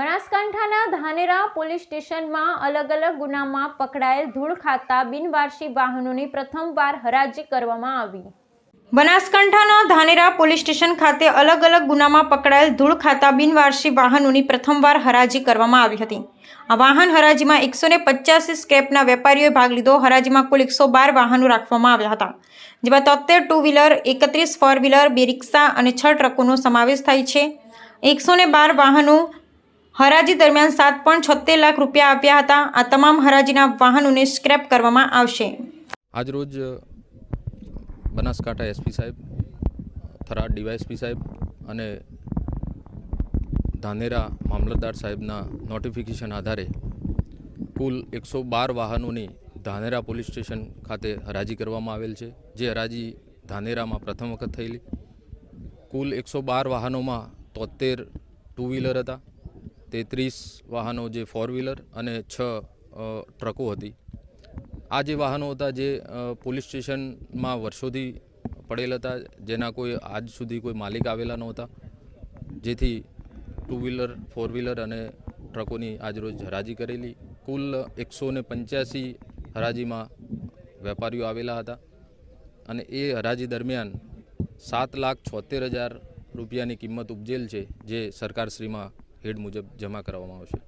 બનાસકાંઠાના ધાનેરા પોલીસ સ્ટેશનમાં અલગ અલગ ગુનામાં પકડાયેલ ધૂળ ખાતા બિનવારસી વાહનોની પ્રથમવાર હરાજી કરવામાં આવી। બનાસકાંઠાના ધાનેરા પોલીસ સ્ટેશન ખાતે અલગ અલગ ગુનામાં પકડાયેલ ધૂળ ખાતા બિનવારસી વાહનોની પ્રથમવાર હરાજી કરવામાં આવી હતી। આ વાહન હરાજીમાં 185 સ્ક્રેપના વેપારીઓએ ભાગ લીધો। હરાજીમાં કુલ 112 વાહનો રાખવામાં આવ્યા હતા, જેમાં 73 ટુ વ્હીલર, 31 ફોર વ્હીલર, 2 રિક્ષા અને 6 ટ્રકોનો સમાવેશ થાય છે। 112 વાહનો હરાજી દરમિયાન 7.76 લાખ રૂપિયા આપ્યા હતા। આ તમામ હરાજીના વાહનોને સ્ક્રેપ કરવામાં આવશે। આજરોજ બનાસકાંઠા એસપી સાહેબ, થરાદ ડીવાયએસપી સાહેબ અને ધાનેરા મામલતદાર સાહેબના નોટિફિકેશન આધારે કુલ 112 વાહનોની ધાનેરા પોલીસ સ્ટેશન ખાતે હરાજી કરવામાં આવેલ છે, જે હરાજી ધાનેરામાં પ્રથમ વખત થયેલી। કુલ 112 વાહનોમાં 73 ટુ વ્હીલર હતા, 33 વાહનો જે ફોર વ્હીલર અને 6 ટ્રકો હતી। આ જે વાહનો હતા જે પોલીસ સ્ટેશનમાં વર્ષોથી પડેલ હતા, જેના કોઈ આજ સુધી કોઈ માલિક આવેલા નહોતા, જેથી ટુ વ્હીલર, ફોર વ્હીલર અને ટ્રકોની આજરોજ હરાજી કરેલી। કુલ 185 હરાજીમાં વેપારીઓ આવેલા હતા અને એ હરાજી દરમિયાન 7,76,000 રૂપિયાની કિંમત ઉપજેલ છે, જે સરકારશ્રીમાં હેડ મુજબ જમા કરવામાં આવશે।